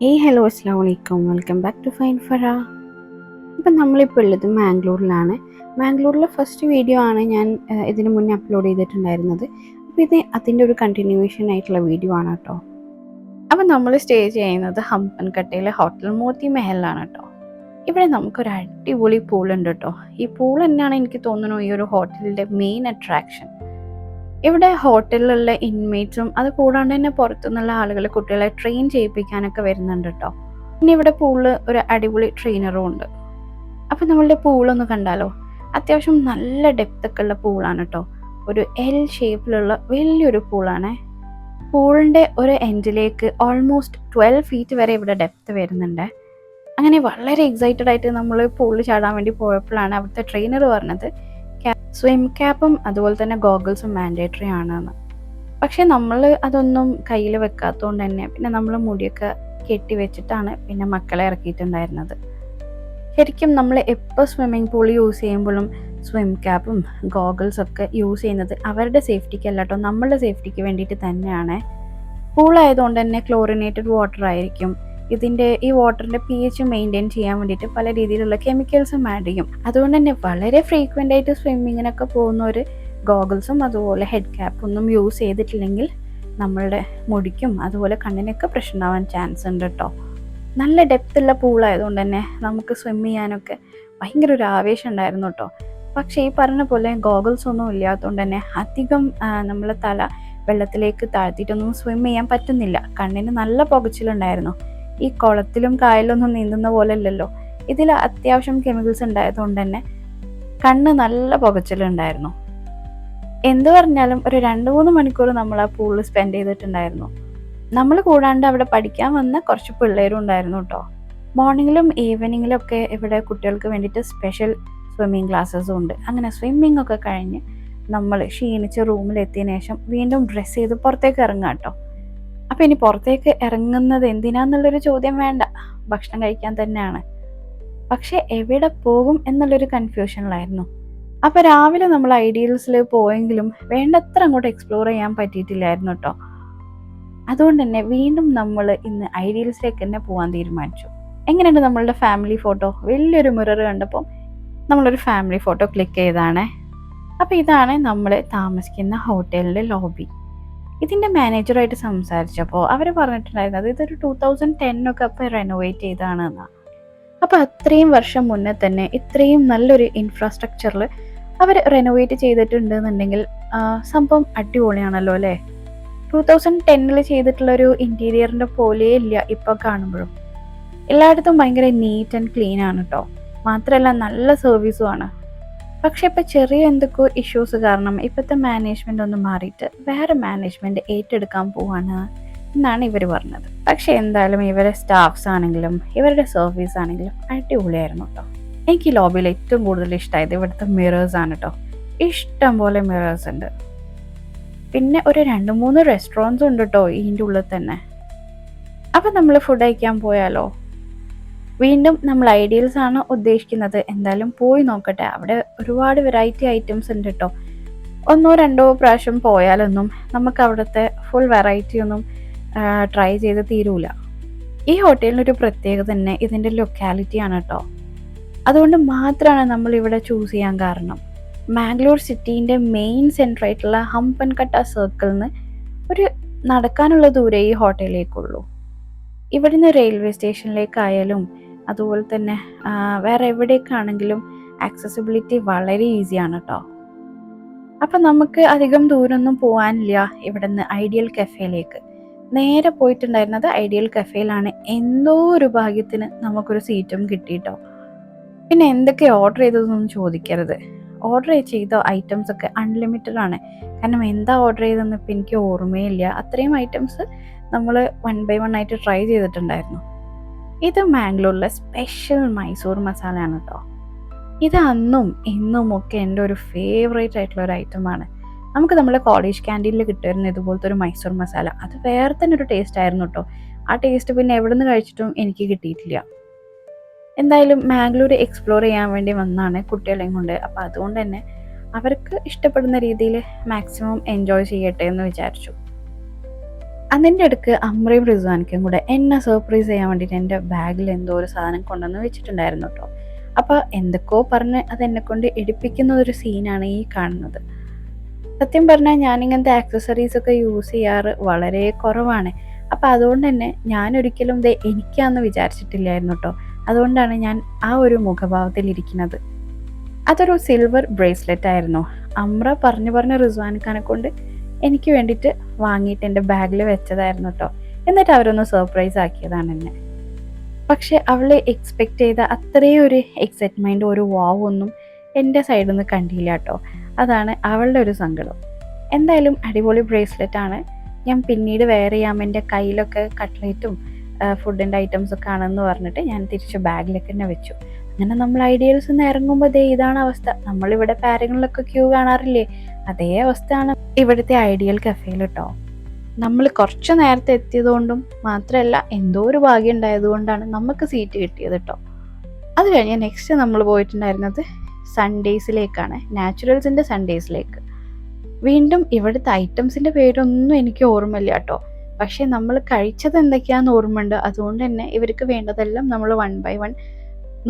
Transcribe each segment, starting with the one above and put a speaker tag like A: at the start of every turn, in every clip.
A: Hello അസ്സാം വലൈക്കും. Welcome back to Fine Fara. ഇപ്പം നമ്മളിപ്പോൾ ഉള്ളത് മാംഗ്ലൂരിലാണ്. മാംഗ്ലൂരിലെ ഫസ്റ്റ് വീഡിയോ ആണ് ഞാൻ ഇതിന് മുന്നേ അപ്ലോഡ് ചെയ്തിട്ടുണ്ടായിരുന്നത്. അപ്പോൾ ഇത് അതിൻ്റെ ഒരു കണ്ടിന്യൂവേഷൻ ആയിട്ടുള്ള വീഡിയോ ആണ് കേട്ടോ. അപ്പം നമ്മൾ സ്റ്റേ ചെയ്യുന്നത് ഹംപൻകട്ടയിലെ ഹോട്ടൽ മോത്തി മെഹലിലാണ് കേട്ടോ. ഇവിടെ നമുക്കൊരു അടിപൊളി പൂളുണ്ട് കേട്ടോ. ഈ പൂൾ തന്നെയാണ് എനിക്ക് തോന്നുന്നു ഈ ഒരു ഹോട്ടലിൻ്റെ മെയിൻ അട്രാക്ഷൻ. ഇവിടെ ഹോട്ടലിലുള്ള ഇൻമേറ്റ്സും അത് കൂടാണ്ട് തന്നെ പുറത്തുനിന്നുള്ള ആളുകൾ കുട്ടികളെ ട്രെയിൻ ചെയ്യിപ്പിക്കാനൊക്കെ വരുന്നുണ്ട് കേട്ടോ. പിന്നെ ഇവിടെ പൂളിൽ ഒരു അടിപൊളി ട്രെയിനറും ഉണ്ട്. അപ്പം നമ്മളുടെ പൂളൊന്ന് കണ്ടാലോ. അത്യാവശ്യം നല്ല ഡെപ്തൊക്കെ ഉള്ള പൂളാണ് കേട്ടോ. ഒരു എൽ ഷേപ്പിലുള്ള വലിയൊരു പൂളാണ്. പൂളിൻ്റെ ഒരു എൻഡിലേക്ക് ഓൾമോസ്റ്റ് 12 ഫീറ്റ് വരെ ഇവിടെ ഡെപ്ത് വരുന്നുണ്ട്. അങ്ങനെ വളരെ എക്സൈറ്റഡ് ആയിട്ട് നമ്മൾ പൂളിൽ ചാടാൻ വേണ്ടി പോയപ്പോഴാണ് അവിടുത്തെ ട്രെയിനർ പറഞ്ഞത് സ്വിം ക്യാപ്പും അതുപോലെ തന്നെ ഗോഗിൾസും മാൻഡേറ്ററി ആണെന്ന്. പക്ഷേ നമ്മൾ അതൊന്നും കയ്യിൽ വെക്കാത്തതുകൊണ്ട് തന്നെ പിന്നെ നമ്മൾ മുടിയൊക്കെ കെട്ടി വെച്ചിട്ടാണ് പിന്നെ മക്കളെ ഇറക്കിയിട്ടുണ്ടായിരുന്നത്. ശരിക്കും നമ്മൾ എപ്പോൾ സ്വിമ്മിംഗ് പൂൾ യൂസ് ചെയ്യുമ്പോഴും സ്വിം ക്യാപ്പും ഗോഗിൾസൊക്കെ യൂസ് ചെയ്യുന്നത് അവരുടെ സേഫ്റ്റിക്കല്ല കേട്ടോ, നമ്മളുടെ സേഫ്റ്റിക്ക് വേണ്ടിയിട്ട് തന്നെയാണ്. പൂളായതുകൊണ്ട് തന്നെ ക്ലോറിനേറ്റഡ് വാട്ടർ ആയിരിക്കും. ഈ വാട്ടറിൻ്റെ pH മെയിൻറ്റെയിൻ ചെയ്യാൻ വേണ്ടിയിട്ട് പല രീതിയിലുള്ള കെമിക്കൽസും ആഡ് ചെയ്യും. അതുകൊണ്ട് തന്നെ വളരെ ഫ്രീക്വൻ്റ് ആയിട്ട് സ്വിമ്മിങ്ങിനൊക്കെ പോകുന്നവർ ഗോഗിൾസും അതുപോലെ ഹെഡ് ക്യാപ്പൊന്നും യൂസ് ചെയ്തിട്ടില്ലെങ്കിൽ നമ്മളുടെ മുടിക്കും അതുപോലെ കണ്ണിനൊക്കെ പ്രശ്നമാവാൻ ചാൻസ് ഉണ്ട് കേട്ടോ. നല്ല ഡെപ്തുള്ള പൂളായതുകൊണ്ട് തന്നെ നമുക്ക് സ്വിം ചെയ്യാനൊക്കെ ഭയങ്കര ഒരു ആവേശം ഉണ്ടായിരുന്നു കേട്ടോ. പക്ഷേ ഈ പറഞ്ഞ പോലെ ഗോഗിൾസ് ഒന്നും ഇല്ലാത്തതുകൊണ്ട് തന്നെ അധികം നമ്മളെ തല വെള്ളത്തിലേക്ക് താഴ്ത്തിയിട്ടൊന്നും സ്വിം ചെയ്യാൻ പറ്റുന്നില്ല. കണ്ണിന് നല്ല പുകച്ചിലുണ്ടായിരുന്നു. ഈ കുളത്തിലും കായലൊന്നും നീന്തുന്ന പോലെ അല്ലല്ലോ, ഇതിൽ അത്യാവശ്യം കെമിക്കൽസ് ഉണ്ടായതുകൊണ്ട് തന്നെ കണ്ണ് നല്ല പുകച്ചിലുണ്ടായിരുന്നു. എന്ത് പറഞ്ഞാലും ഒരു 2-3 മണിക്കൂർ നമ്മൾ ആ പൂളിൽ സ്പെൻഡ് ചെയ്തിട്ടുണ്ടായിരുന്നു. നമ്മൾ കൂടാണ്ട് അവിടെ പഠിക്കാൻ വന്ന കുറച്ച് പിള്ളേരും ഉണ്ടായിരുന്നു കേട്ടോ. മോർണിംഗിലും ഈവനിങ്ങിലും ഒക്കെ ഇവിടെ കുട്ടികൾക്ക് വേണ്ടിയിട്ട് സ്പെഷ്യൽ സ്വിമ്മിങ് ക്ലാസ്സസും ഉണ്ട്. അങ്ങനെ സ്വിമ്മിങ് ഒക്കെ കഴിഞ്ഞ് നമ്മൾ ക്ഷീണിച്ച് റൂമിലെത്തിയതിനു ശേഷം വീണ്ടും ഡ്രസ്സ് ചെയ്ത് പുറത്തേക്ക് ഇറങ്ങാം കേട്ടോ. അപ്പോൾ ഇനി പുറത്തേക്ക് ഇറങ്ങുന്നത് എന്തിനാന്നുള്ളൊരു ചോദ്യം വേണ്ട, ഭക്ഷണം കഴിക്കാൻ തന്നെയാണ്. പക്ഷെ എവിടെ പോകും എന്നുള്ളൊരു കൺഫ്യൂഷനിലായിരുന്നു. അപ്പോൾ രാവിലെ നമ്മൾ ഐഡിയൽസിൽ പോയെങ്കിലും വേണ്ടത്ര അങ്ങോട്ട് എക്സ്പ്ലോർ ചെയ്യാൻ പറ്റിയിട്ടില്ലായിരുന്നു കേട്ടോ. അതുകൊണ്ട് തന്നെ വീണ്ടും നമ്മൾ ഇന്ന് ഐഡിയൽസിലേക്ക് തന്നെ പോകാൻ തീരുമാനിച്ചു. എങ്ങനെയുണ്ട് നമ്മളുടെ ഫാമിലി ഫോട്ടോ? വലിയൊരു മിറർ കണ്ടപ്പോൾ നമ്മളൊരു ഫാമിലി ഫോട്ടോ ക്ലിക്ക് ചെയ്തതാണേ. അപ്പോൾ ഇതാണ് നമ്മൾ താമസിക്കുന്ന ഹോട്ടലിൻ്റെ ലോബി. ഇതിൻ്റെ മാനേജറായിട്ട് സംസാരിച്ചപ്പോൾ അവർ പറഞ്ഞിട്ടുണ്ടായിരുന്നത് ഇതൊരു 2010 അപ്പോൾ റെനോവേറ്റ് ചെയ്തതാണ് എന്നാണ്. അപ്പോൾ അത്രയും വർഷം മുന്നേ തന്നെ ഇത്രയും നല്ലൊരു ഇൻഫ്രാസ്ട്രക്ചറിൽ അവർ റെനോവേറ്റ് ചെയ്തിട്ടുണ്ടെന്നുണ്ടെങ്കിൽ സംഭവം അടിപൊളിയാണല്ലോ അല്ലേ. 2010 ചെയ്തിട്ടുള്ളൊരു ഇൻറ്റീരിയറിൻ്റെ പോലെ ഇല്ല ഇപ്പോൾ കാണുമ്പോഴും. എല്ലായിടത്തും ഭയങ്കര നീറ്റ് ആൻഡ് ക്ലീൻ ആണ് കേട്ടോ. മാത്രമല്ല നല്ല സർവീസുമാണ്. പക്ഷെ ഇപ്പോൾ ചെറിയ എന്തൊക്കെയോ ഇഷ്യൂസ് കാരണം ഇപ്പോഴത്തെ മാനേജ്മെൻ്റ് ഒന്ന് മാറിയിട്ട് വേറെ മാനേജ്മെൻറ്റ് ഏറ്റെടുക്കാൻ പോവാണ് എന്നാണ് ഇവർ പറഞ്ഞത്. പക്ഷെ എന്തായാലും ഇവരുടെ സ്റ്റാഫ്സ് ആണെങ്കിലും ഇവരുടെ സർവീസ് ആണെങ്കിലും അടിപൊളിയായിരുന്നു കേട്ടോ. എനിക്ക് ഈ ലോബിയിൽ ഏറ്റവും കൂടുതൽ ഇഷ്ടമായത് ഇവിടുത്തെ മിറേഴ്സ് ആണ് കേട്ടോ. ഇഷ്ടം പോലെ മിറേഴ്സ് ഉണ്ട്. പിന്നെ ഒരു 2-3 റെസ്റ്റോറൻറ്റ്സ് ഉണ്ട് കേട്ടോ ഇതിൻ്റെ ഉള്ളിൽ തന്നെ. അപ്പം നമ്മൾ ഫുഡ് കഴിക്കാൻ പോയാലോ? വീണ്ടും നമ്മൾ ഐഡിയൽസ് ആണ് ഉദ്ദേശിക്കുന്നത്. എന്തായാലും പോയി നോക്കട്ടെ, അവിടെ ഒരുപാട് വെറൈറ്റി ഐറ്റംസ് ഉണ്ട് കേട്ടോ. 1-2 പ്രാവശ്യം പോയാലൊന്നും നമുക്ക് അവിടുത്തെ ഫുൾ വെറൈറ്റി ഒന്നും ട്രൈ ചെയ്ത് തീരൂല. ഈ ഹോട്ടലിനൊരു പ്രത്യേകത തന്നെ ഇതിൻ്റെ ലൊക്കാലിറ്റിയാണ് കേട്ടോ. അതുകൊണ്ട് മാത്രമാണ് നമ്മളിവിടെ ചൂസ് ചെയ്യാൻ കാരണം. മാംഗ്ലൂർ സിറ്റീൻ്റെ മെയിൻ സെൻറ്റർ ആയിട്ടുള്ള ഹംപൻകട്ട സർക്കിളിൽ നിന്ന് ഒരു നടക്കാനുള്ള ദൂരേ ഈ ഹോട്ടലിലേക്കുള്ളൂ. ഇവിടുന്ന് റെയിൽവേ സ്റ്റേഷനിലേക്കായാലും അതുപോലെ തന്നെ വേറെ എവിടേക്കാണെങ്കിലും ആക്സസിബിലിറ്റി വളരെ ഈസിയാണ് കേട്ടോ. അപ്പം നമുക്ക് അധികം ദൂരമൊന്നും പോകാനില്ല. ഇവിടുന്ന് ഐഡിയൽ കഫേയിലേക്ക് നേരെ പോയിട്ടുണ്ടായിരുന്നത് ഐഡിയൽ കഫേയിലാണ്. എന്തോ ഒരു ഭാഗ്യത്തിന് നമുക്കൊരു സീറ്റും കിട്ടിയിട്ടോ. പിന്നെ എന്തൊക്കെ ഓർഡർ ചെയ്തതെന്നൊന്നും ചോദിക്കരുത്. ഓർഡർ ചെയ്ത ഐറ്റംസൊക്കെ അൺലിമിറ്റഡ് ആണ്. കാരണം എന്താ ഓർഡർ ചെയ്തതെന്ന് ഇപ്പം എനിക്ക് ഓർമ്മയില്ല. അത്രയും ഐറ്റംസ് നമ്മൾ 1 by 1 ആയിട്ട് ട്രൈ ചെയ്തിട്ടുണ്ടായിരുന്നു. ഇത് മാംഗ്ലൂരിലെ സ്പെഷ്യൽ മൈസൂർ മസാലയാണ് കേട്ടോ. ഇത് അന്നും ഇന്നും ഒക്കെ എൻ്റെ ഒരു ഫേവറേറ്റ് ആയിട്ടുള്ള ഒരു ഐറ്റമാണ്. നമുക്ക് നമ്മുടെ കോളേജ് ക്യാൻറ്റീനിൽ കിട്ടുമായിരുന്നു ഇതുപോലത്തെ ഒരു മൈസൂർ മസാല. അത് വേറെ തന്നെ ഒരു ടേസ്റ്റ് ആയിരുന്നു കേട്ടോ. ആ ടേസ്റ്റ് പിന്നെ എവിടെ നിന്ന് കഴിച്ചിട്ടും എനിക്ക് കിട്ടിയിട്ടില്ല. എന്തായാലും മാംഗ്ലൂർ എക്സ്പ്ലോർ ചെയ്യാൻ വേണ്ടി വന്നതാണ് കുട്ടികളെയും കൊണ്ട്. അപ്പോൾ അതുകൊണ്ട് തന്നെ അവർക്ക് ഇഷ്ടപ്പെടുന്ന രീതിയിൽ മാക്സിമം എൻജോയ് ചെയ്യട്ടെ എന്ന് വിചാരിച്ചു. അതിൻ്റെ അടുക്ക് അമ്രയും റിസ്വാനിക്കും കൂടെ എന്നെ സർപ്രൈസ് ചെയ്യാൻ വേണ്ടിയിട്ട് എൻ്റെ ബാഗിൽ എന്തോ ഒരു സാധനം കൊണ്ടുവന്ന് വെച്ചിട്ടുണ്ടായിരുന്നു കേട്ടോ. അപ്പോൾ എന്തൊക്കെയോ പറഞ്ഞ് അതെന്നെ കൊണ്ട് എടുപ്പിക്കുന്ന ഒരു സീനാണ് ഈ കാണുന്നത്. സത്യം പറഞ്ഞാൽ ഞാനിങ്ങനത്തെ ആക്സസറീസ് ഒക്കെ യൂസ് ചെയ്യാറ് വളരെ കുറവാണ്. അപ്പോൾ അതുകൊണ്ട് തന്നെ ഞാനൊരിക്കലും ഇത് എനിക്കാന്ന് വിചാരിച്ചിട്ടില്ലായിരുന്നു കേട്ടോ. അതുകൊണ്ടാണ് ഞാൻ ആ ഒരു മുഖഭാവത്തിലിരിക്കുന്നത്. അതൊരു സിൽവർ ബ്രേസ്ലെറ്റ് ആയിരുന്നു. അമ്ര പറഞ്ഞ് റിസ്വാനിക്കാനെ കൊണ്ട് എനിക്ക് വേണ്ടിയിട്ട് വാങ്ങിയിട്ട് എൻ്റെ ബാഗിൽ വെച്ചതായിരുന്നു കേട്ടോ. എന്നിട്ട് അവരൊന്ന് സർപ്രൈസ് ആക്കിയതാണ് എന്നെ. പക്ഷെ അവൾ എക്സ്പെക്റ്റ് ചെയ്ത അത്രയും ഒരു എക്സൈറ്റ്മെൻറ്റ്, ഒരു വാവ് ഒന്നും എൻ്റെ സൈഡിൽ നിന്ന് കണ്ടില്ല കേട്ടോ. അതാണ് അവളുടെ ഒരു സങ്കടം. എന്തായാലും അടിപൊളി ബ്രേസ്ലെറ്റ് ആണ്. ഞാൻ പിന്നീട് വെയർ ചെയ്യാം, എൻ്റെ കയ്യിലൊക്കെ കട്ട്ലേറ്റും ഫുഡിൻ്റെ ഐറ്റംസൊക്കെ ആണെന്ന് പറഞ്ഞിട്ട് ഞാൻ തിരിച്ച് ബാഗിലേക്ക് തന്നെ വെച്ചു. അങ്ങനെ നമ്മൾ ഐഡിയൽസ് നിന്ന് ഇറങ്ങുമ്പോൾ ദേ ഇതാണ് അവസ്ഥ. നമ്മളിവിടെ പാരങ്ങളിലൊക്കെ ക്യൂ കാണാറില്ലേ, അതേ അവസ്ഥയാണ് ഇവിടുത്തെ ഐഡിയൽ കഫേയിൽ കേട്ടോ. നമ്മൾ കുറച്ച് നേരത്തെ എത്തിയതുകൊണ്ടും മാത്രമല്ല, എന്തോ ഒരു ഭാഗ്യം ഉണ്ടായതുകൊണ്ടാണ് നമുക്ക് സീറ്റ് കിട്ടിയത് കേട്ടോ. അത് കഴിഞ്ഞ് നെക്സ്റ്റ് നമ്മൾ പോയിട്ടുണ്ടായിരുന്നത് സൺഡേസിലേക്കാണ്, നാച്ചുറൽസിൻ്റെ സൺഡേസിലേക്ക്. വീണ്ടും ഇവിടുത്തെ ഐറ്റംസിൻ്റെ പേരൊന്നും എനിക്ക് ഓർമ്മയില്ല കേട്ടോ. പക്ഷേ നമ്മൾ കഴിച്ചത് എന്തൊക്കെയാണെന്ന് ഓർമ്മയുണ്ട്. അതുകൊണ്ട് തന്നെ ഇവർക്ക് വേണ്ടതെല്ലാം നമ്മൾ 1 by 1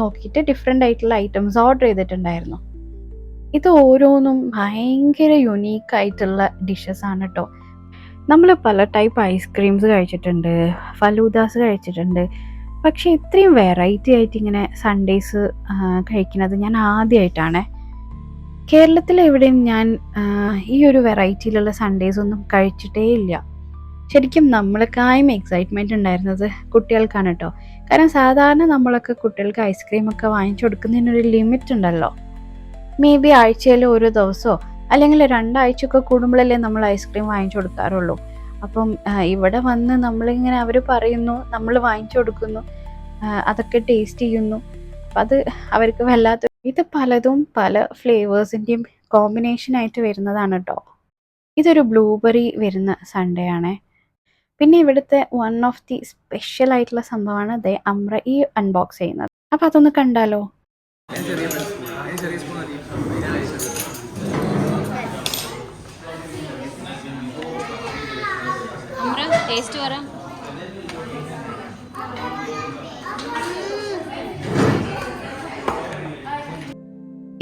A: നോക്കിയിട്ട് ഡിഫറെൻ്റ് ആയിട്ടുള്ള ഐറ്റംസ് ഓർഡർ ചെയ്തിട്ടുണ്ടായിരുന്നു. ഇത് ഓരോന്നും ഭയങ്കര യുണീക്കായിട്ടുള്ള ഡിഷസ് ആണ് കേട്ടോ. നമ്മൾ പല ടൈപ്പ് ഐസ്ക്രീംസ് കഴിച്ചിട്ടുണ്ട്, ഫലൂദാസ് കഴിച്ചിട്ടുണ്ട്. പക്ഷേ ഇത്രയും വെറൈറ്റി ആയിട്ട് ഇങ്ങനെ സൺഡേസ് കഴിക്കുന്നത് ഞാൻ ആദ്യമായിട്ടാണ്. കേരളത്തിൽ എവിടെയും ഞാൻ ഈ ഒരു വെറൈറ്റിയിലുള്ള സൺഡേസ് ഒന്നും കഴിച്ചിട്ടേ ഇല്ല. ശരിക്കും നമ്മളെക്കായും എക്സൈറ്റ്മെൻറ്റ് ഉണ്ടായിരുന്നത് കുട്ടികൾക്കാണ് കേട്ടോ. കാരണം സാധാരണ നമ്മളൊക്കെ കുട്ടികൾക്ക് ഐസ്ക്രീമൊക്കെ വാങ്ങിച്ചു കൊടുക്കുന്നതിനൊരു ലിമിറ്റ് ഉണ്ടല്ലോ. മേ ബി ആഴ്ചയിൽ ഒരു ദിവസമോ അല്ലെങ്കിൽ 2 ആഴ്ചയൊക്കെ കൂടുമ്പോഴല്ലേ നമ്മൾ ഐസ്ക്രീം വാങ്ങിച്ചു കൊടുക്കാറുള്ളൂ. അപ്പം ഇവിടെ വന്ന് നമ്മളിങ്ങനെ അവർ പറയുന്നു, നമ്മൾ വാങ്ങിച്ചു കൊടുക്കുന്നു, അതൊക്കെ ടേസ്റ്റ് ചെയ്യുന്നു. അപ്പം അത് അവർക്ക് വല്ലാത്ത, ഇത് പലതും പല ഫ്ലേവേഴ്സിൻ്റെയും കോമ്പിനേഷനായിട്ട് വരുന്നതാണ് കേട്ടോ. ഇതൊരു ബ്ലൂബെറി വരുന്ന സൺഡേ ആണ്. പിന്നെ ഇവിടുത്തെ വൺ ഓഫ് ദി സ്പെഷ്യൽ ആയിട്ടുള്ള സംഭവമാണ് ദേ അമ്ര ഈ അൺബോക്സ് ചെയ്യുന്നത്. അപ്പം അതൊന്ന് കണ്ടാലോ.
B: ടേസ്റ്റ് പറ.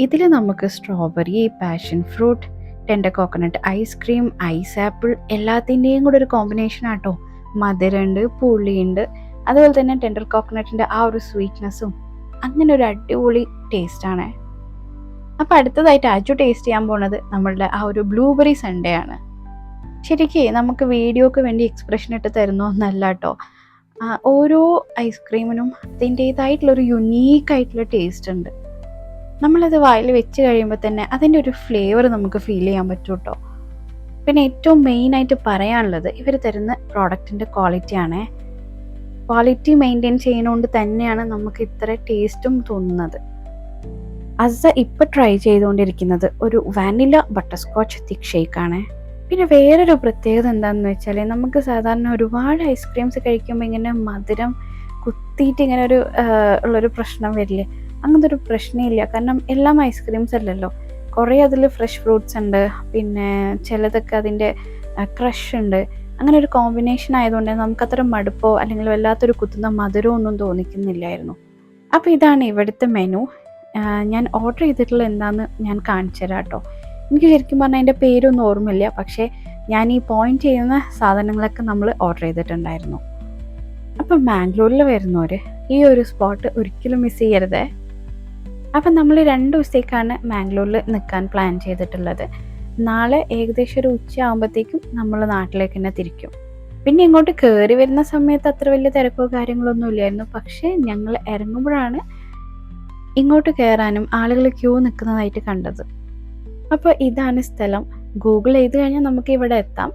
A: ഇതിൽ നമുക്ക് strawberry, passion fruit, tender coconut ice cream, ice apple എല്ലാത്തിൻ്റെയും കൂടെ ഒരു കോമ്പിനേഷൻ ആട്ടോ. മധുരമുണ്ട്, പുളിയുണ്ട്, അതുപോലെ തന്നെ ടെൻഡർ കോക്കനട്ടിൻ്റെ ആ ഒരു സ്വീറ്റ്നെസ്സും, അങ്ങനെ ഒരു അടിപൊളി ടേസ്റ്റാണ്. അപ്പോൾ അടുത്തതായിട്ട് അജു ടേസ്റ്റ് ചെയ്യാൻ പോണത് നമ്മളുടെ ആ ഒരു ബ്ലൂബെറി സൺഡേ ആണ്. ശരിക്കും നമുക്ക് വീഡിയോക്ക് വേണ്ടി എക്സ്പ്രഷൻ ഇട്ട് തരുന്ന ഒന്നല്ല കേട്ടോ. ഓരോ ഐസ്ക്രീമിനും അതിൻ്റേതായിട്ടുള്ളൊരു യുണീക്കായിട്ടുള്ള ടേസ്റ്റ് ഉണ്ട്. നമ്മളത് വായിൽ വെച്ച് കഴിയുമ്പോൾ തന്നെ അതിൻ്റെ ഒരു ഫ്ലേവർ നമുക്ക് ഫീൽ ചെയ്യാൻ പറ്റും കേട്ടോ. പിന്നെ ഏറ്റവും മെയിനായിട്ട് പറയാനുള്ളത് ഇവർ തരുന്ന പ്രോഡക്റ്റിൻ്റെ ക്വാളിറ്റിയാണ്. ക്വാളിറ്റി മെയിൻറ്റെയിൻ ചെയ്യുന്നതുകൊണ്ട് തന്നെയാണ് നമുക്ക് ഇത്ര ടേസ്റ്റും തോന്നുന്നത്. അസ ഇപ്പോൾ ട്രൈ ചെയ്തുകൊണ്ടിരിക്കുന്നത് ഒരു വാനില ബട്ടർ സ്കോച്ച് തിക്ക് ഷേക്കാണ്. പിന്നെ വേറൊരു പ്രത്യേകത എന്താണെന്ന് വെച്ചാൽ, നമുക്ക് സാധാരണ ഒരുപാട് ഐസ്ക്രീംസ് കഴിക്കുമ്പോൾ ഇങ്ങനെ മധുരം കുത്തിയിട്ട് ഇങ്ങനെ ഒരു ഉള്ളൊരു പ്രശ്നം വരില്ലേ, അങ്ങനത്തെ ഒരു പ്രശ്നമില്ല. കാരണം എല്ലാം ഐസ്ക്രീംസ് അല്ലല്ലോ, കുറേ അതിൽ ഫ്രഷ് ഫ്രൂട്ട്സ് ഉണ്ട്, പിന്നെ ചിലതൊക്കെ അതിൻ്റെ ക്രഷ് ഉണ്ട്. അങ്ങനെ ഒരു കോമ്പിനേഷൻ ആയതുകൊണ്ട് നമുക്കത്ര മടുപ്പോ അല്ലെങ്കിൽ വല്ലാത്തൊരു കുത്തുന്ന മധുരമോ ഒന്നും തോന്നിക്കുന്നില്ലായിരുന്നു. അപ്പോൾ ഇതാണ് ഇവിടുത്തെ മെനു. ഞാൻ ഓർഡർ ചെയ്തിട്ടുള്ള എന്താണെന്ന് ഞാൻ കാണിച്ചു തരാം കേട്ടോ. എനിക്ക് ശരിക്കും പറഞ്ഞാൽ അതിൻ്റെ പേരൊന്നും ഓർമ്മയില്ല, പക്ഷേ ഞാൻ ഈ പോയിന്റ് ചെയ്യുന്ന സാധനങ്ങളൊക്കെ നമ്മൾ ഓർഡർ ചെയ്തിട്ടുണ്ടായിരുന്നു. അപ്പം മാംഗ്ലൂരിൽ വരുന്നവർ ഈ ഒരു സ്പോട്ട് ഒരിക്കലും മിസ് ചെയ്യരുതേ. അപ്പം നമ്മൾ 2 ദിവസത്തേക്കാണ് മാംഗ്ലൂരിൽ നിൽക്കാൻ പ്ലാൻ ചെയ്തിട്ടുള്ളത്. നാളെ ഏകദേശം ഒരു ഉച്ചയാകുമ്പോഴത്തേക്കും നമ്മൾ നാട്ടിലേക്ക് തന്നെ തിരിക്കും. പിന്നെ ഇങ്ങോട്ട് കയറി വരുന്ന സമയത്ത് അത്ര വലിയ തിരക്കോ കാര്യങ്ങളൊന്നും ഇല്ലായിരുന്നു. പക്ഷേ ഞങ്ങൾ ഇറങ്ങുമ്പോഴാണ് ഇങ്ങോട്ട് കയറാനും ആളുകൾ ക്യൂ നിൽക്കുന്നതായിട്ട് കണ്ടത്. അപ്പോൾ ഇതാണ് സ്ഥലം. ഗൂഗിൾ ചെയ്ത് കഴിഞ്ഞാൽ നമുക്ക് ഇവിടെ എത്താം.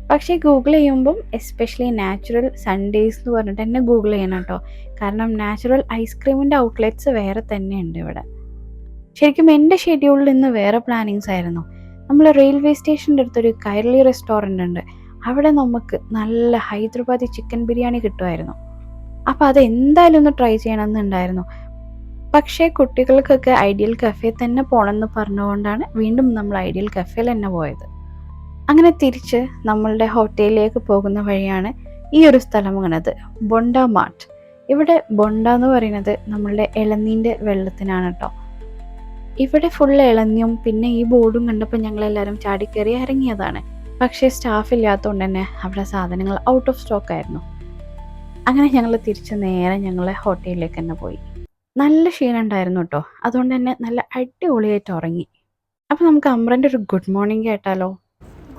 A: പക്ഷേ ഗൂഗിൾ ചെയ്യുമ്പം എസ്പെഷ്യലി നാച്ചുറൽ സൺഡേസ് എന്ന് പറഞ്ഞിട്ട് തന്നെ ഗൂഗിൾ ചെയ്യണം കേട്ടോ. കാരണം നാച്ചുറൽ ഐസ്ക്രീമിൻ്റെ ഔട്ട്ലെറ്റ്സ് വേറെ തന്നെ ഉണ്ട് ഇവിടെ. ശരിക്കും എൻ്റെ ഷെഡ്യൂളിൽ ഇന്ന് വേറെ പ്ലാനിങ്സ് ആയിരുന്നു. നമ്മൾ റെയിൽവേ സ്റ്റേഷൻ്റെ അടുത്തൊരു കൈർലി റെസ്റ്റോറൻ്റ് ഉണ്ട്, അവിടെ നമുക്ക് നല്ല ഹൈദരാബാദി ചിക്കൻ ബിരിയാണി കിട്ടുമായിരുന്നു. അപ്പോൾ അത് എന്തായാലും ഒന്ന് ട്രൈ ചെയ്യണമെന്നുണ്ടായിരുന്നു. പക്ഷേ കുട്ടികൾക്കൊക്കെ ഐഡിയൽ കഫേ തന്നെ പോകണമെന്ന് പറഞ്ഞുകൊണ്ടാണ് വീണ്ടും നമ്മൾ ഐഡിയൽ കഫേയിൽ തന്നെ പോയത്. അങ്ങനെ തിരിച്ച് നമ്മളുടെ ഹോട്ടലിലേക്ക് പോകുന്ന വഴിയാണ് ഈ ഒരു സ്ഥലം കണ്ടത്, ബൊണ്ട മാർട്ട്. ഇവിടെ ബൊണ്ട എന്ന് പറയുന്നത് നമ്മളുടെ ഇളനീൻ്റെ വെള്ളത്തിനാണ് കേട്ടോ. ഇവിടെ ഫുൾ ഇളനിയും പിന്നെ ഈ ബോർഡും കണ്ടപ്പോൾ ഞങ്ങളെല്ലാവരും ചാടിക്കയറി ഇറങ്ങിയതാണ്. പക്ഷേ സ്റ്റാഫ് ഇല്ലാത്തതുകൊണ്ട് തന്നെ അവിടെ സാധനങ്ങൾ ഔട്ട് ഓഫ് സ്റ്റോക്ക് ആയിരുന്നു. അങ്ങനെ ഞങ്ങൾ തിരിച്ച് നേരെ ഞങ്ങളെ ഹോട്ടലിലേക്ക് തന്നെ പോയി. നല്ല ക്ഷീണം ഉണ്ടായിരുന്നു കേട്ടോ, അതുകൊണ്ട് തന്നെ നല്ല അടിപൊളിയായിട്ട് ഉറങ്ങി. അപ്പോൾ നമുക്ക് അമ്രൻ്റെ ഒരു ഗുഡ് മോർണിംഗ് കേട്ടാലോ.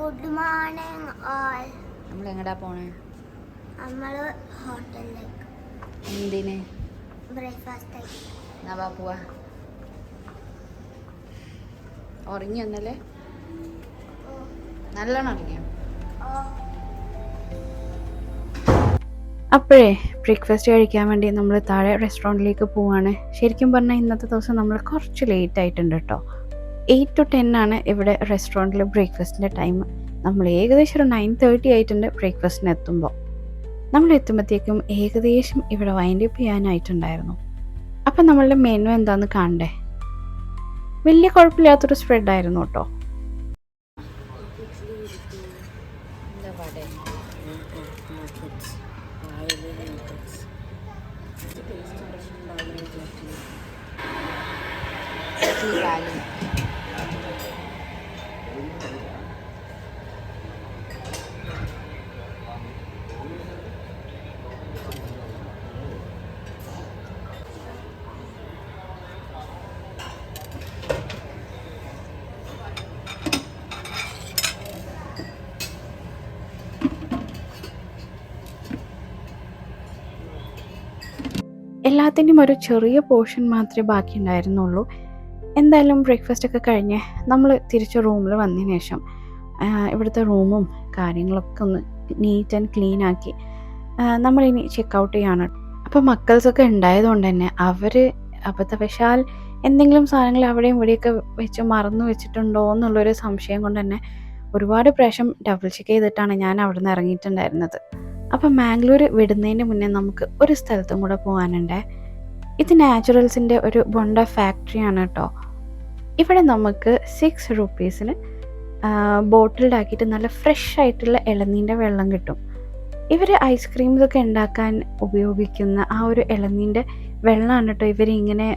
C: Good morning all.
B: നമ്മൾ എങ്ങടാ പോണേ?
C: നമ്മൾ ഹോട്ടലിലേക്ക്
B: എന്തിന്?
C: ബ്രേക്ക്ഫാസ്റ്റ് കഴിക്കാം.
B: എന്നാ വാ പോവാ. ഉറങ്ങി ഒന്നല്ലേ? നല്ലോണം ഉറങ്ങിയോ?
A: അപ്പോഴേ ബ്രേക്ക്ഫാസ്റ്റ് കഴിക്കാൻ വേണ്ടി നമ്മൾ താഴെ റെസ്റ്റോറൻറ്റിലേക്ക് പോവാണ്. ശരിക്കും പറഞ്ഞാൽ ഇന്നത്തെ ദിവസം നമ്മൾ കുറച്ച് ലേറ്റ് ആയിട്ടുണ്ട് കേട്ടോ. 8 to 10 ആണ് ഇവിടെ റെസ്റ്റോറൻറ്റിൽ ബ്രേക്ക്ഫാസ്റ്റിൻ്റെ ടൈം. നമ്മൾ ഏകദേശം ഒരു 9:30 ആയിട്ടുണ്ട് ബ്രേക്ക്ഫാസ്റ്റിന് എത്തുമ്പോൾ. നമ്മൾ എത്തുമ്പോഴത്തേക്കും ഏകദേശം ഇവിടെ വൈൻഡ് അപ്പ് ചെയ്യാനായിട്ടുണ്ടായിരുന്നു. അപ്പം നമ്മളുടെ മെനു എന്താണെന്ന് കാണണ്ടേ. വലിയ കുഴപ്പമില്ലാത്തൊരു സ്പ്രെഡായിരുന്നു കേട്ടോ. എല്ലാത്തിൻ്റെയും ഒരു ചെറിയ പോർഷൻ മാത്രമേ ബാക്കി ഉണ്ടായിരുന്നുള്ളൂ. എന്തായാലും ബ്രേക്ക്ഫാസ്റ്റ് ഒക്കെ കഴിഞ്ഞ് നമ്മൾ തിരിച്ച് റൂമിൽ വന്നതിന് ശേഷം ഇവിടുത്തെ റൂമും കാര്യങ്ങളൊക്കെ ഒന്ന് നീറ്റ് ആൻഡ് ക്ലീൻ ആക്കി നമ്മളിനി ചെക്കൗട്ട് ചെയ്യാണ്. അപ്പോൾ മക്കൾസൊക്കെ ഉണ്ടായതുകൊണ്ട് തന്നെ അവർ അബദ്ധവശാൽ എന്തെങ്കിലും സാധനങ്ങൾ അവിടെയും ഇവിടെയൊക്കെ വെച്ച് മറന്നു വെച്ചിട്ടുണ്ടോ എന്നുള്ളൊരു സംശയം കൊണ്ട് തന്നെ ഒരുപാട് പ്രാവശ്യം ഡബിൾ ചെക്ക് ചെയ്തിട്ടാണ് ഞാൻ അവിടെ നിന്ന് ഇറങ്ങിയിട്ടുണ്ടായിരുന്നത്. അപ്പം മാംഗ്ലൂർ വിടുന്നതിന് മുന്നേ നമുക്ക് ഒരു സ്ഥലത്തും കൂടെ പോകാനുണ്ട്. ഇത് നാച്ചുറൽസിൻ്റെ ഒരു ബൊണ്ട ഫാക്ടറിയാണ് കേട്ടോ. ഇവിടെ നമുക്ക് 6 rupeesന് ബോട്ടിൽഡാക്കിയിട്ട് നല്ല ഫ്രഷ് ആയിട്ടുള്ള ഇളനീൻ്റെ വെള്ളം കിട്ടും. ഇവർ ഐസ്ക്രീംസൊക്കെ ഉണ്ടാക്കാൻ ഉപയോഗിക്കുന്ന ആ ഒരു ഇളനീൻ്റെ വെള്ളമാണ് കേട്ടോ ഇവരിങ്ങനെ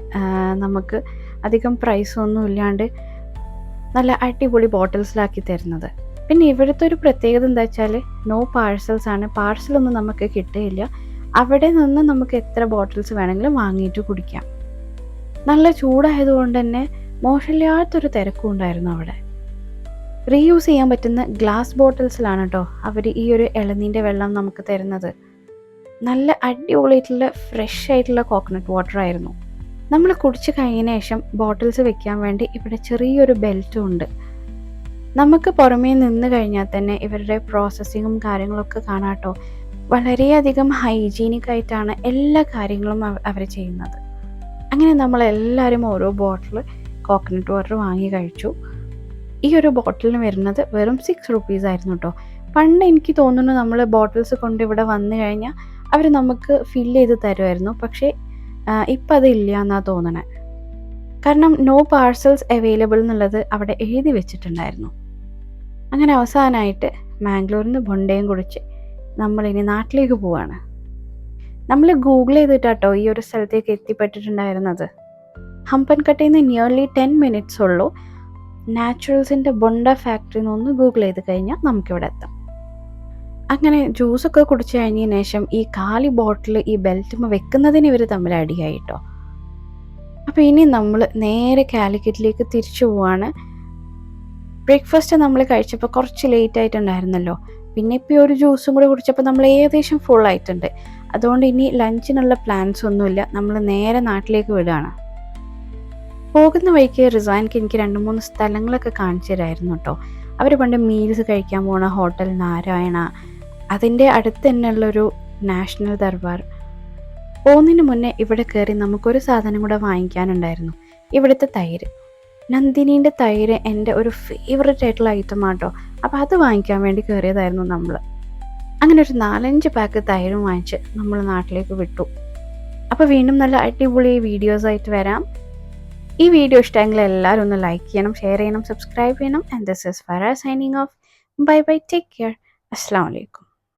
A: നമുക്ക് അധികം പ്രൈസൊന്നും ഇല്ലാണ്ട് നല്ല അടിപൊളി ബോട്ടിൽസിലാക്കി തരുന്നത്. പിന്നെ ഇവിടുത്തെ ഒരു പ്രത്യേകത എന്താ വെച്ചാൽ നോ പാഴ്സൽസ് ആണ്. പാഴ്സലൊന്നും നമുക്ക് കിട്ടുകയില്ല. അവിടെ നിന്ന് നമുക്ക് എത്ര ബോട്ടിൽസ് വേണമെങ്കിലും വാങ്ങിയിട്ട് കുടിക്കാം. നല്ല ചൂടായതുകൊണ്ട് തന്നെ മോശമില്ലാത്തൊരു തിരക്കും ഉണ്ടായിരുന്നു അവിടെ. റീയൂസ് ചെയ്യാൻ പറ്റുന്ന ഗ്ലാസ് ബോട്ടിൽസിലാണ് കേട്ടോ അവർ ഈ ഒരു ഇളനീൻ്റെ വെള്ളം നമുക്ക് തരുന്നത്. നല്ല അടിപൊളിയായിട്ടുള്ള ഫ്രഷ് ആയിട്ടുള്ള കോക്കനട്ട് വാട്ടർ ആയിരുന്നു. നമ്മൾ കുടിച്ച് കഴിഞ്ഞതിന് ശേഷം ബോട്ടിൽസ് വെക്കാൻ വേണ്ടി ഇവിടെ ചെറിയൊരു ബെൽറ്റും ഉണ്ട്. നമുക്ക് പുറമേ നിന്ന് കഴിഞ്ഞാൽ തന്നെ ഇവരുടെ പ്രോസസ്സിങ്ങും കാര്യങ്ങളൊക്കെ കാണാം കേട്ടോ. വളരെയധികം ഹൈജീനിക് ആയിട്ടാണ് എല്ലാ കാര്യങ്ങളും അവർ ചെയ്യുന്നത്. അങ്ങനെ നമ്മളെല്ലാവരും ഓരോ ബോട്ടിൽ കോക്കനട്ട് വാട്ടർ വാങ്ങി കഴിച്ചു. ഈ ഒരു ബോട്ടിലിന് വരുന്നത് വെറും 6 rupees ആയിരുന്നു കേട്ടോ. പണ്ട് എനിക്ക് തോന്നുന്നു നമ്മൾ ബോട്ടിൽസ് കൊണ്ട് ഇവിടെ വന്നു കഴിഞ്ഞാൽ അവർ നമുക്ക് ഫില്ല് ചെയ്ത് തരുമായിരുന്നു. പക്ഷേ ഇപ്പം അതില്ല എന്നാണ് തോന്നണേ. കാരണം നോ പാഴ്സൽസ് അവൈലബിൾ എന്നുള്ളത് അവിടെ എഴുതി വെച്ചിട്ടുണ്ടായിരുന്നു. അങ്ങനെ അവസാനമായിട്ട് മാംഗ്ലൂരിൽ നിന്ന് ബൊണ്ടയും കുടിച്ച് നമ്മളിനി നാട്ടിലേക്ക് പോവാണ്. നമ്മൾ ഗൂഗിൾ ചെയ്തിട്ടാട്ടോ ഈ ഒരു സ്ഥലത്തേക്ക് എത്തിപ്പെട്ടിട്ടുണ്ടായിരുന്നത്. ഹമ്പൻകട്ടയിൽ നിന്ന് നിയർലി 10 minutes ഉള്ളൂ. നാച്ചുറൽസിൻ്റെ ബൊണ്ട ഫാക്ടറി ഒന്ന് ഗൂഗിൾ ചെയ്ത് കഴിഞ്ഞാൽ നമുക്കിവിടെ എത്താം. അങ്ങനെ ജ്യൂസൊക്കെ കുടിച്ച് കഴിഞ്ഞതിന് ശേഷം ഈ കാലി ബോട്ടിൽ ഈ ബെൽറ്റുമ്പോൾ വെക്കുന്നതിന് ഇവർ തമ്മിൽ അടിയായിട്ടോ. അപ്പോൾ ഇനി നമ്മൾ നേരെ കാലിക്കറ്റിലേക്ക് തിരിച്ചു പോവാണ്. ബ്രേക്ക്ഫാസ്റ്റ് നമ്മൾ കഴിച്ചപ്പോൾ കുറച്ച് ലേറ്റ് ആയിട്ടുണ്ടായിരുന്നല്ലോ. പിന്നെ ഇപ്പോൾ ഒരു ജ്യൂസും കൂടെ കുടിച്ചപ്പോൾ നമ്മൾ ഏകദേശം ഫുൾ ആയിട്ടുണ്ട്. അതുകൊണ്ട് ഇനി ലഞ്ചിനുള്ള പ്ലാൻസ് ഒന്നുമില്ല. നമ്മൾ നേരെ നാട്ടിലേക്ക് വിടുകയാണ്. പോകുന്ന വഴിക്ക് റിസാൻക്ക് എനിക്ക് 2-3 സ്ഥലങ്ങളൊക്കെ കാണിച്ചു തരായിരുന്നു കേട്ടോ. അവർ പണ്ട് മീൽസ് കഴിക്കാൻ പോണ ഹോട്ടൽ നാരായണ, അതിൻ്റെ അടുത്ത് തന്നെയുള്ളൊരു നാഷണൽ ദർബാർ. പോകുന്നതിന് മുന്നേ ഇവിടെ കയറി നമുക്കൊരു സാധനം കൂടെ വാങ്ങിക്കാനുണ്ടായിരുന്നു. ഇവിടുത്തെ തൈര്, നന്ദിനീൻ്റെ തൈര് എൻ്റെ ഒരു ഫേവററ്റ് ആയിട്ടുള്ള ഐറ്റമാണ് കേട്ടോ. അപ്പോൾ അത് വാങ്ങിക്കാൻ വേണ്ടി കയറിയതായിരുന്നു നമ്മൾ. അങ്ങനെ ഒരു 4-5 പാക്ക് തൈരും വാങ്ങിച്ച് നമ്മൾ നാട്ടിലേക്ക് വിട്ടു. അപ്പോൾ വീണ്ടും നല്ല അടിപൊളി വീഡിയോസായിട്ട് വരാം. ഈ വീഡിയോ ഇഷ്ടമെങ്കിൽ എല്ലാവരും ഒന്ന് ലൈക്ക് ചെയ്യണം, ഷെയർ ചെയ്യണം, സബ്സ്ക്രൈബ് ചെയ്യണം. And this is Fara signing off. Bye bye, take care. അസ്സലാമു അലൈക്കും.